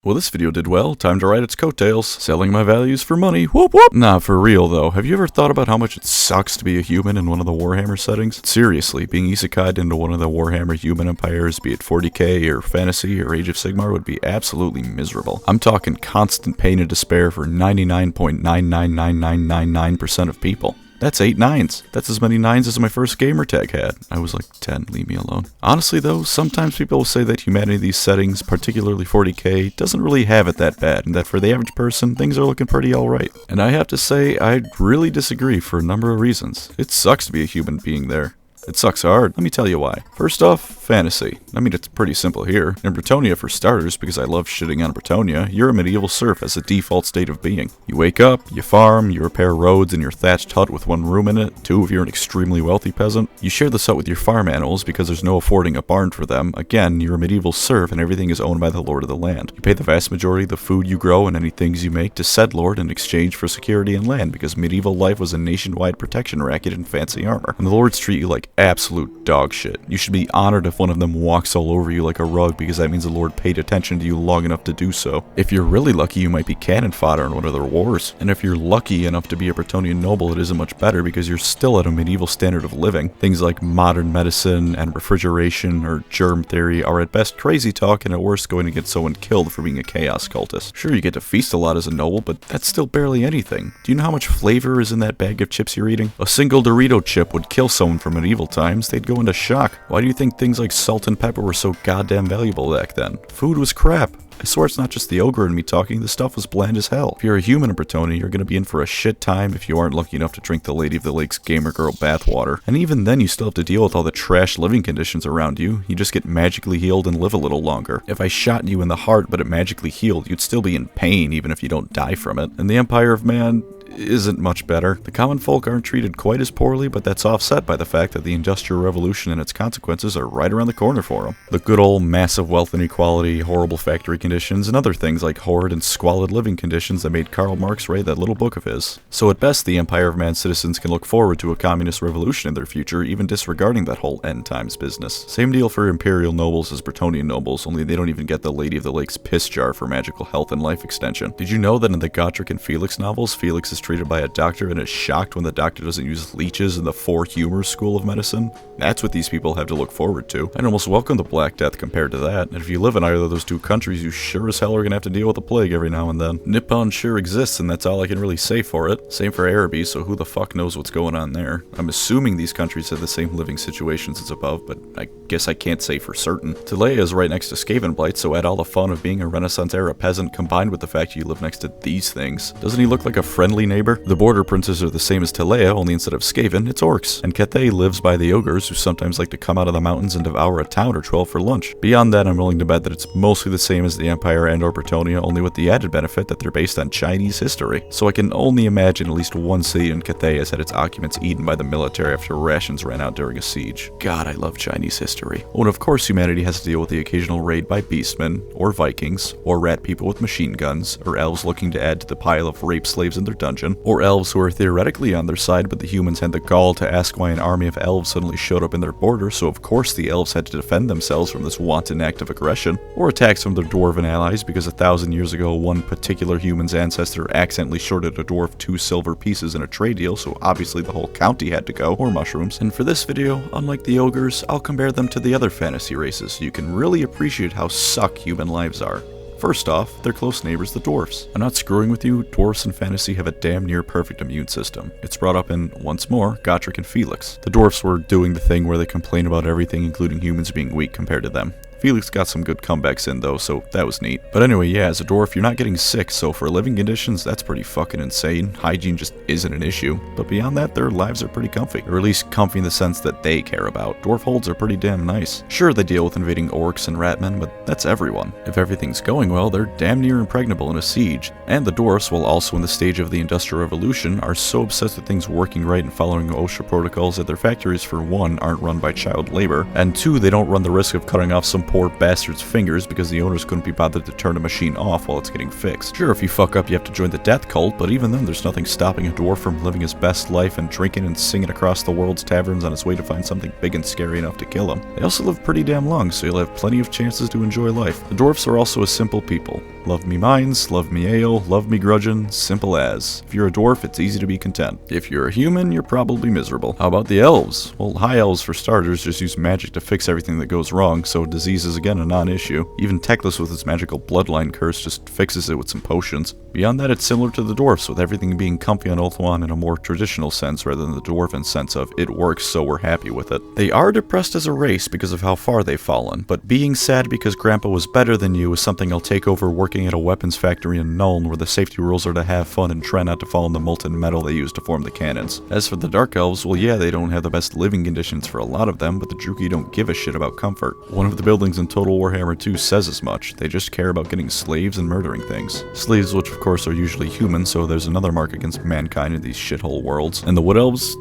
Well, this video did well. Time to ride its coattails. Selling my values for money. Whoop whoop. Nah, for real though. Have you ever thought about how much it sucks to be a human in one of the Warhammer settings? Seriously, being isekai'd into one of the Warhammer human empires, be it 40k or fantasy or Age of Sigmar, would be absolutely miserable. I'm talking constant pain and despair for 99.999999% of people. That's 8 nines. That's as many nines as my first gamer tag had. I was like 10, leave me alone. Honestly though, sometimes people will say that humanity in these settings, particularly 40k, doesn't really have it that bad, and that for the average person, things are looking pretty alright. And I have to say, I really disagree for a number of reasons. It sucks to be a human being there. It sucks hard. Let me tell you why. First off, fantasy. I mean, it's pretty simple here. In Bretonnia, for starters, because I love shitting on Bretonnia, you're a medieval serf as a default state of being. You wake up, you farm, you repair roads in your thatched hut with one room in it. 2, if you're an extremely wealthy peasant. You share this hut with your farm animals because there's no affording a barn for them. Again, you're a medieval serf and everything is owned by the lord of the land. You pay the vast majority of the food you grow and any things you make to said lord in exchange for security and land, because medieval life was a nationwide protection racket in fancy armor. And the lords treat you like absolute dog shit. You should be honored if one of them walks all over you like a rug, because that means the lord paid attention to you long enough to do so. If you're really lucky, you might be cannon fodder in one of their wars. And if you're lucky enough to be a Bretonnian noble, it isn't much better because you're still at a medieval standard of living. Things like modern medicine and refrigeration or germ theory are at best crazy talk, and at worst going to get someone killed for being a chaos cultist. Sure, you get to feast a lot as a noble, but that's still barely anything. Do you know how much flavor is in that bag of chips you're eating? A single Dorito chip would kill someone from medieval times. They'd go into shock. Why do you think things like salt and pepper were so goddamn valuable back then? Food was crap. I swear it's not just the ogre in me talking, the stuff was bland as hell. If you're a human in Bretonnia, you're gonna be in for a shit time if you aren't lucky enough to drink the Lady of the Lake's gamer girl bathwater. And even then you still have to deal with all the trash living conditions around you. You just get magically healed and live a little longer. If I shot you in the heart but it magically healed, you'd still be in pain even if you don't die from it. And the Empire of Man isn't much better. The common folk aren't treated quite as poorly, but that's offset by the fact that the Industrial Revolution and its consequences are right around the corner for them. The good old massive wealth inequality, horrible factory conditions, and other things like horrid and squalid living conditions that made Karl Marx write that little book of his. So at best, the Empire of Man citizens can look forward to a communist revolution in their future, even disregarding that whole end times business. Same deal for Imperial nobles as Bretonnian nobles, only they don't even get the Lady of the Lake's piss jar for magical health and life extension. Did you know that in the Gotrek and Felix novels, Felix is treated by a doctor and is shocked when the doctor doesn't use leeches in the Four Humors school of medicine? That's what these people have to look forward to. I'd almost welcome the Black Death compared to that. And if you live in either of those two countries, you sure as hell are gonna have to deal with a plague every now and then. Nippon sure exists, and that's all I can really say for it. Same for Araby, so who the fuck knows what's going on there. I'm assuming these countries have the same living situations as above, but I guess I can't say for certain. Telea is right next to Skavenblight, so add all the fun of being a Renaissance-era peasant combined with the fact you live next to these things. Doesn't he look like a friendly neighbor? The border princes are the same as Telea, only instead of Skaven, it's orcs. And Cathay lives by the ogres, who sometimes like to come out of the mountains and devour a town or 12 for lunch. Beyond that, I'm willing to bet that it's mostly the same as the Empire and or Bretonnia, only with the added benefit that they're based on Chinese history. So I can only imagine at least one city in Cathay has had its occupants eaten by the military after rations ran out during a siege. God, I love Chinese history. Oh, and of course humanity has to deal with the occasional raid by beastmen, or Vikings, or rat people with machine guns, or elves looking to add to the pile of rape slaves in their dungeon, or elves who are theoretically on their side, but the humans had the gall to ask why an army of elves suddenly showed up in their border, so of course the elves had to defend themselves from this wanton act of aggression, or attacks from their dwarven allies because 1,000 years ago one particular human's ancestor accidentally shorted a dwarf 2 silver pieces in a trade deal, so obviously the whole county had to go, or mushrooms. And for this video, unlike the ogres, I'll compare them to the other fantasy races so you can really appreciate how suck human lives are. First off, they're close neighbors, the dwarfs. I'm not screwing with you, dwarfs in fantasy have a damn near perfect immune system. It's brought up in, once more, Gotrek and Felix. The dwarfs were doing the thing where they complain about everything, including humans being weak compared to them. Felix got some good comebacks in though, so that was neat. But anyway, yeah, as a dwarf, you're not getting sick, so for living conditions, that's pretty fucking insane. Hygiene just isn't an issue. But beyond that, their lives are pretty comfy. Or at least comfy in the sense that they care about. Dwarf holds are pretty damn nice. Sure, they deal with invading orcs and ratmen, but that's everyone. If everything's going well, they're damn near impregnable in a siege. And the dwarfs, while also in the stage of the Industrial Revolution, are so obsessed with things working right and following OSHA protocols that their factories, for one, aren't run by child labor, and two, they don't run the risk of cutting off some poor bastard's fingers because the owners couldn't be bothered to turn a machine off while it's getting fixed. Sure, if you fuck up you have to join the death cult, but even then there's nothing stopping a dwarf from living his best life and drinking and singing across the world's taverns on his way to find something big and scary enough to kill him. They also live pretty damn long, so you'll have plenty of chances to enjoy life. The dwarfs are also a simple people. Love me mines, love me ale, love me grudgin', simple as. If you're a dwarf, it's easy to be content. If you're a human, you're probably miserable. How about the elves? Well, high elves for starters just use magic to fix everything that goes wrong, so disease is again a non-issue. Even Teclis with its magical bloodline curse just fixes it with some potions. Beyond that, it's similar to the dwarfs, with everything being comfy on Ulthuan in a more traditional sense rather than the dwarven sense of it works so we're happy with it. They are depressed as a race because of how far they've fallen, but being sad because Grandpa was better than you is something I'll take over working at a weapons factory in Nuln, where the safety rules are to have fun and try not to fall in the molten metal they use to form the cannons. As for the Dark Elves, well yeah, they don't have the best living conditions for a lot of them, but the Druchii don't give a shit about comfort. One of the buildings in Total Warhammer 2 says as much. They just care about getting slaves and murdering things. Slaves, which of course are usually human, so there's another mark against mankind in these shithole worlds. And the Wood Elves?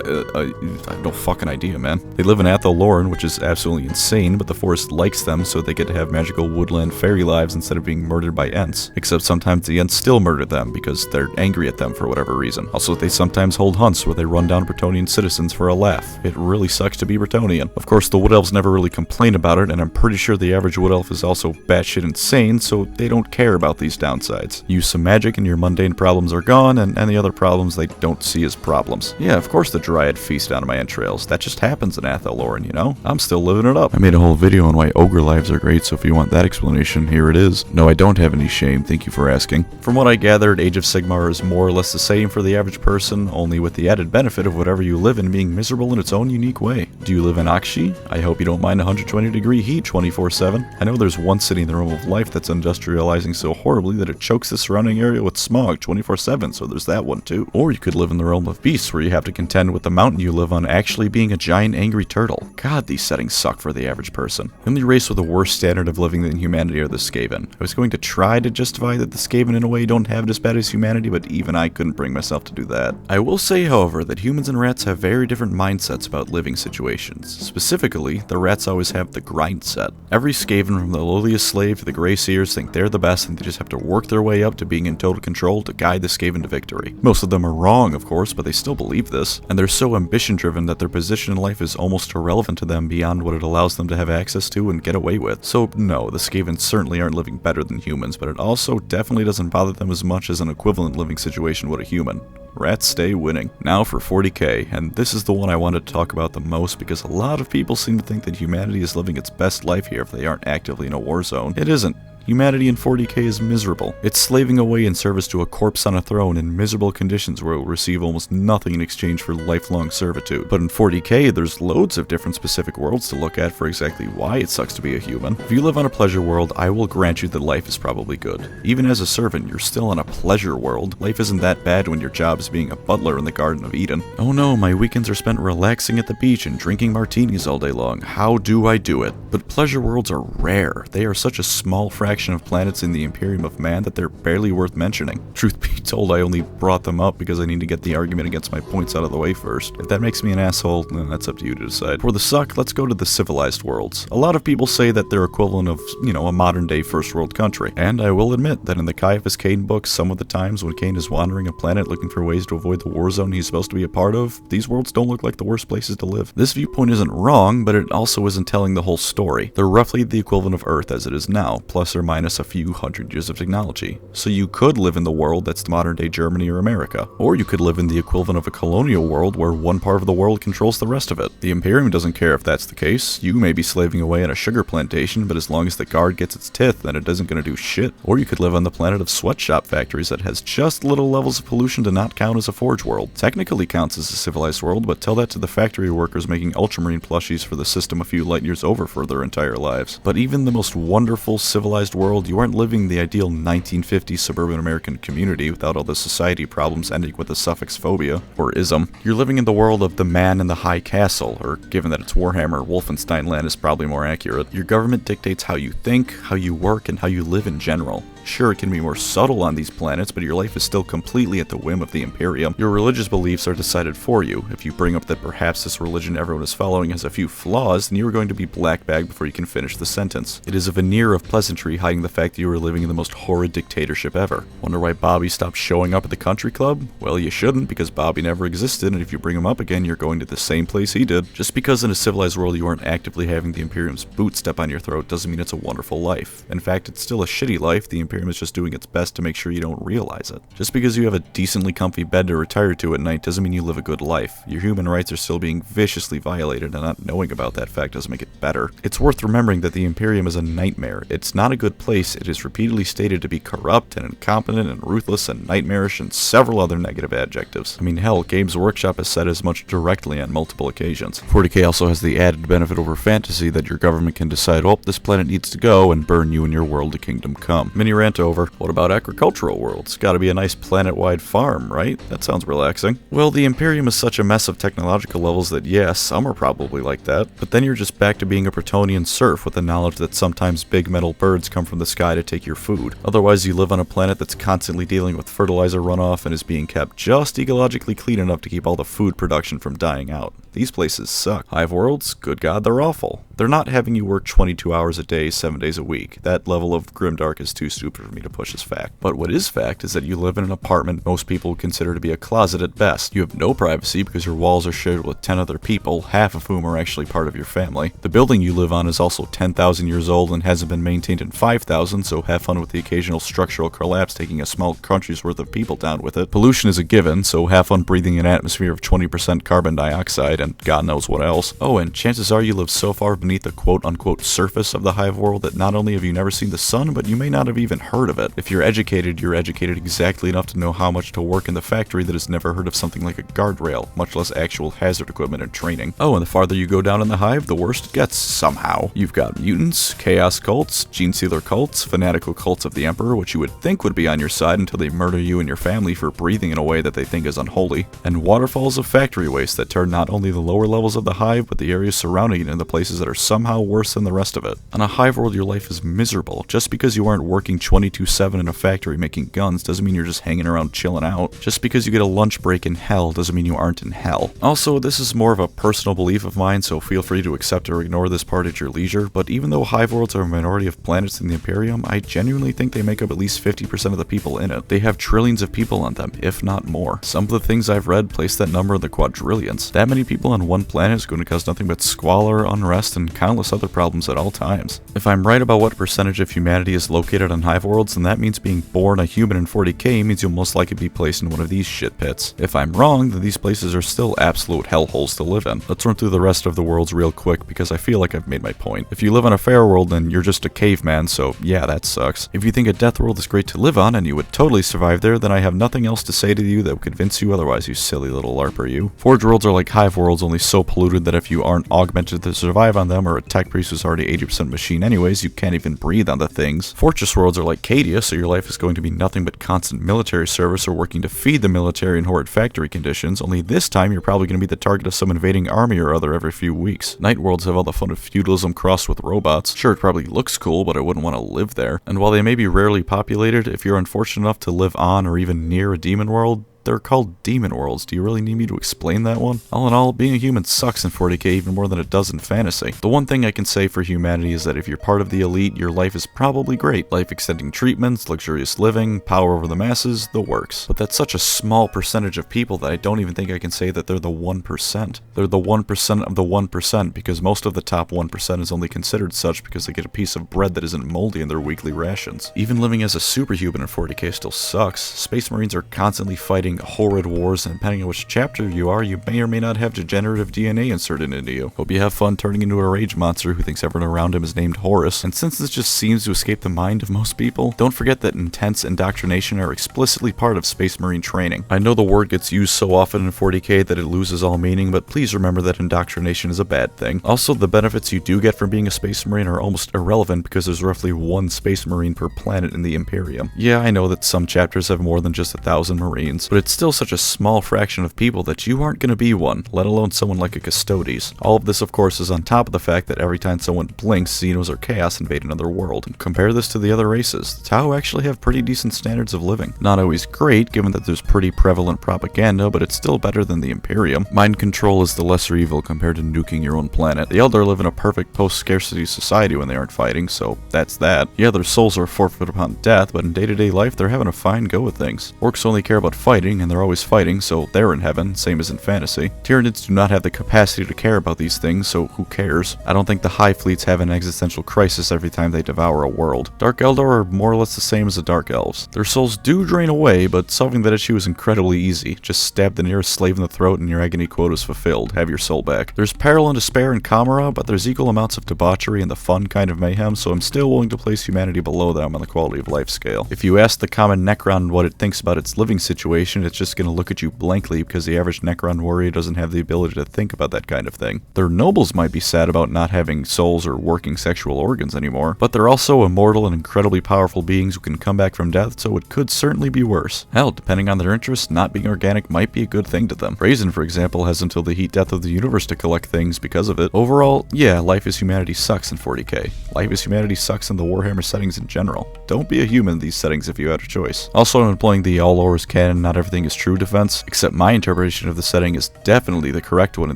I have no fucking idea, man. They live in Athel Loren, which is absolutely insane, but the forest likes them, so they get to have magical woodland fairy lives instead of being murdered by Ents. Except sometimes the Ents still murder them because they're angry at them for whatever reason. Also, they sometimes hold hunts where they run down Bretonnian citizens for a laugh. It really sucks to be Bretonnian. Of course, the Wood Elves never really complain about it, and I'm pretty sure the average Wood Elf is also batshit insane, so they don't care about these downsides. Use some magic and your mundane problems are gone, and any other problems they don't see as problems. Yeah, of course the Dryad feast out of my entrails. That just happens in Athel Loren, you know? I'm still living it up. I made a whole video on why ogre lives are great, so if you want that explanation, here it is. No, I don't have any shame, thank you for asking. From what I gathered, Age of Sigmar is more or less the same for the average person, only with the added benefit of whatever you live in being miserable in its own unique way. Do you live in Akshi? I hope you don't mind 120-degree heat 24/7. I know there's one city in the realm of life that's industrializing so horribly that it chokes the surrounding area with smog 24/7, so there's that one too. Or you could live in the realm of beasts, where you have to contend with the mountain you live on actually being a giant angry turtle. God, these settings suck for the average person. The only race with a worse standard of living than humanity are the Skaven. I was going to try to justify that the Skaven in a way don't have it as bad as humanity, but even I couldn't bring myself to do that. I will say, however, that humans and rats have very different mindsets about living situations. Specifically, the rats always have the grind set. Every Skaven from the lowliest slave to the Grey Seers think they're the best and they just have to work their way up to being in total control to guide the Skaven to victory. Most of them are wrong, of course, but they still believe this, and they're so ambition-driven that their position in life is almost irrelevant to them beyond what it allows them to have access to and get away with. So no, the Skavens certainly aren't living better than humans, but it also definitely doesn't bother them as much as an equivalent living situation would a human. Rats stay winning. Now for 40k, and this is the one I wanted to talk about the most because a lot of people seem to think that humanity is living its best life here if they aren't actively in a war zone. It isn't. Humanity in 40k is miserable. It's slaving away in service to a corpse on a throne in miserable conditions where it will receive almost nothing in exchange for lifelong servitude. But in 40k, there's loads of different specific worlds to look at for exactly why it sucks to be a human. If you live on a pleasure world, I will grant you that life is probably good. Even as a servant, you're still on a pleasure world. Life isn't that bad when your job is being a butler in the Garden of Eden. Oh no, my weekends are spent relaxing at the beach and drinking martinis all day long. How do I do it? But pleasure worlds are rare. They are such a small fraction of planets in the Imperium of Man that they're barely worth mentioning. Truth be told, I only brought them up because I need to get the argument against my points out of the way first. If that makes me an asshole, then that's up to you to decide. For the suck, let's go to the civilized worlds. A lot of people say that they're equivalent of, a modern-day first world country. And I will admit that in the Caiaphas Cain books, some of the times when Cain is wandering a planet looking for ways to avoid the war zone he's supposed to be a part of, these worlds don't look like the worst places to live. This viewpoint isn't wrong, but it also isn't telling the whole story. They're roughly the equivalent of Earth as it is now, plus or minus a few hundred years of technology. So you could live in the world that's modern-day Germany or America. Or you could live in the equivalent of a colonial world where one part of the world controls the rest of it. The Imperium doesn't care if that's the case. You may be slaving away on a sugar plantation, but as long as the guard gets its tith, then it isn't going to do shit. Or you could live on the planet of sweatshop factories that has just little levels of pollution to not count as a forge world. Technically counts as a civilized world, but tell that to the factory workers making ultramarine plushies for the system a few light years over for their entire lives. But even the most wonderful civilized world, you aren't living the ideal 1950s suburban American community without all the society problems ending with the suffix phobia, or ism. You're living in the world of the man in the high castle, or given that it's Warhammer, Wolfenstein land is probably more accurate. Your government dictates how you think, how you work, and how you live in general. Sure, it can be more subtle on these planets, but your life is still completely at the whim of the Imperium. Your religious beliefs are decided for you. If you bring up that perhaps this religion everyone is following has a few flaws, then you are going to be blackbagged before you can finish the sentence. It is a veneer of pleasantry hiding the fact that you are living in the most horrid dictatorship ever. Wonder why Bobby stopped showing up at the country club? Well, you shouldn't, because Bobby never existed, and if you bring him up again, you're going to the same place he did. Just because in a civilized world you aren't actively having the Imperium's boot step on your throat doesn't mean it's a wonderful life. In fact, it's still a shitty life. The Imperium is just doing its best to make sure you don't realize it. Just because you have a decently comfy bed to retire to at night doesn't mean you live a good life. Your human rights are still being viciously violated, and not knowing about that fact doesn't make it better. It's worth remembering that the Imperium is a nightmare. It's not a good place. It is repeatedly stated to be corrupt and incompetent and ruthless and nightmarish and several other negative adjectives. I mean, hell, Games Workshop has said as much directly on multiple occasions. 40k also has the added benefit over fantasy that your government can decide, oh, this planet needs to go, and burn you and your world to kingdom come. Mini rant over. What about agricultural worlds? Gotta be a nice planet-wide farm, right? That sounds relaxing. Well, the Imperium is such a mess of technological levels that yes, some are probably like that, but then you're just back to being a Bretonian serf with the knowledge that sometimes big metal birds come from the sky to take your food. Otherwise, you live on a planet that's constantly dealing with fertilizer runoff and is being kept just ecologically clean enough to keep all the food production from dying out. These places suck. Hive worlds? Good God, they're awful. They're not having you work 22 hours a day, 7 days a week. That level of grimdark is too stupid for me to push as fact. But what is fact is that you live in an apartment most people would consider to be a closet at best. You have no privacy because your walls are shared with 10 other people, half of whom are actually part of your family. The building you live on is also 10,000 years old and hasn't been maintained in 5,000, so have fun with the occasional structural collapse taking a small country's worth of people down with it. Pollution is a given, so have fun breathing an atmosphere of 20% carbon dioxide and God knows what else. Oh, and chances are you live so far beneath the quote-unquote surface of the hive world that not only have you never seen the sun, but you may not have even heard of it. If you're educated exactly enough to know how much to work in the factory that has never heard of something like a guardrail, much less actual hazard equipment and training. Oh, and the farther you go down in the hive, the worse it gets, somehow. You've got mutants, chaos cults, gene sealer cults, fanatical cults of the Emperor, which you would think would be on your side until they murder you and your family for breathing in a way that they think is unholy, and waterfalls of factory waste that turn not only the lower levels of the hive, but the areas surrounding it into places that are somehow worse than the rest of it. On a hive world, your life is miserable. Just because you aren't working 24/7 in a factory making guns doesn't mean you're just hanging around chilling out. Just because you get a lunch break in hell doesn't mean you aren't in hell. Also, this is more of a personal belief of mine, so feel free to accept or ignore this part at your leisure, but even though hive worlds are a minority of planets in the Imperium, I genuinely think they make up at least 50% of the people in it. They have trillions of people on them, if not more. Some of the things I've read place that number in the quadrillions. That many people on one planet is going to cause nothing but squalor, unrest, and countless other problems at all times. If I'm right about what percentage of humanity is located on hive worlds, then that means being born a human in 40k means you'll most likely be placed in one of these shit pits. If I'm wrong, then these places are still absolute hellholes to live in. Let's run through the rest of the worlds real quick because I feel like I've made my point. If you live on a fair world, then you're just a caveman, so yeah, that sucks. If you think a death world is great to live on and you would totally survive there, then I have nothing else to say to you that would convince you otherwise, you silly little larper you. Forge worlds are like hive worlds, only so polluted that if you aren't augmented to survive on them, or a tech priest who's already 80% machine anyways, you can't even breathe on the things. Fortress worlds are like Cadia, so your life is going to be nothing but constant military service or working to feed the military in horrid factory conditions, only this time you're probably going to be the target of some invading army or other every few weeks. Night worlds have all the fun of feudalism crossed with robots. Sure, it probably looks cool, but I wouldn't want to live there. And while they may be rarely populated, if you're unfortunate enough to live on or even near a demon world, they're called demon worlds. Do you really need me to explain that one? All in all, being a human sucks in 40k even more than it does in fantasy. The one thing I can say for humanity is that if you're part of the elite, your life is probably great. Life extending treatments, luxurious living, power over the masses, the works. But that's such a small percentage of people that I don't even think I can say that they're the 1%. They're the 1% of the 1% because most of the top 1% is only considered such because they get a piece of bread that isn't moldy in their weekly rations. Even living as a superhuman in 40k still sucks. Space Marines are constantly fighting horrid wars, and depending on which chapter you are, you may or may not have degenerative DNA inserted into you. Hope you have fun turning into a rage monster who thinks everyone around him is named Horus, and since this just seems to escape the mind of most people, don't forget that intense indoctrination are explicitly part of Space Marine training. I know the word gets used so often in 40k that it loses all meaning, but please remember that indoctrination is a bad thing. Also, the benefits you do get from being a Space Marine are almost irrelevant because there's roughly one Space Marine per planet in the Imperium. Yeah, I know that some chapters have more than just 1,000 Marines, but it's still such a small fraction of people that you aren't going to be one, let alone someone like a Custodes. All of this, of course, is on top of the fact that every time someone blinks, Xenos or Chaos invade another world. And compare this to the other races. The Tau actually have pretty decent standards of living. Not always great, given that there's pretty prevalent propaganda, but it's still better than the Imperium. Mind control is the lesser evil compared to nuking your own planet. The Eldar live in a perfect post-scarcity society when they aren't fighting, so that's that. Yeah, their souls are forfeit upon death, but in day-to-day life, they're having a fine go with things. Orcs only care about fighting, and they're always fighting, so they're in heaven, same as in fantasy. Tyranids do not have the capacity to care about these things, so who cares? I don't think the High Fleets have an existential crisis every time they devour a world. Dark Eldar are more or less the same as the Dark Elves. Their souls do drain away, but solving that issue is incredibly easy. Just stab the nearest slave in the throat and your agony quota is fulfilled. Have your soul back. There's peril and despair in Kamara, but there's equal amounts of debauchery and the fun kind of mayhem, so I'm still willing to place humanity below them on the quality of life scale. If you ask the common Necron what it thinks about its living situation, it's just gonna look at you blankly because the average Necron warrior doesn't have the ability to think about that kind of thing. Their nobles might be sad about not having souls or working sexual organs anymore, but they're also immortal and incredibly powerful beings who can come back from death, so it could certainly be worse. Hell, depending on their interests, not being organic might be a good thing to them. Brazen, for example, has until the heat death of the universe to collect things because of it. Overall, yeah, Life is Humanity sucks in 40k. Life is Humanity sucks in the Warhammer settings in general. Don't be a human in these settings if you had a choice. Also, I'm employing the all lore is canon, not everything is true defense, except my interpretation of the setting is definitely the correct one in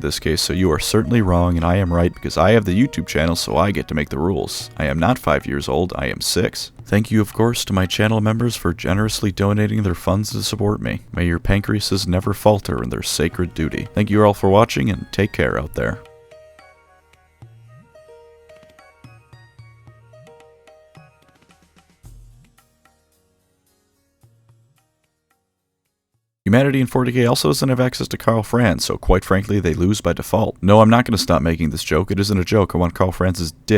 this case, so you are certainly wrong and I am right because I have the YouTube channel, so I get to make the rules. I am not 5 years old, I am 6. Thank you, of course, to my channel members for generously donating their funds to support me. May your pancreases never falter in their sacred duty. Thank you all for watching, and take care out there. Humanity in 40k also doesn't have access to Karl Franz, so quite frankly, they lose by default. No, I'm not going to stop making this joke. It isn't a joke. I want Karl Franz's dick.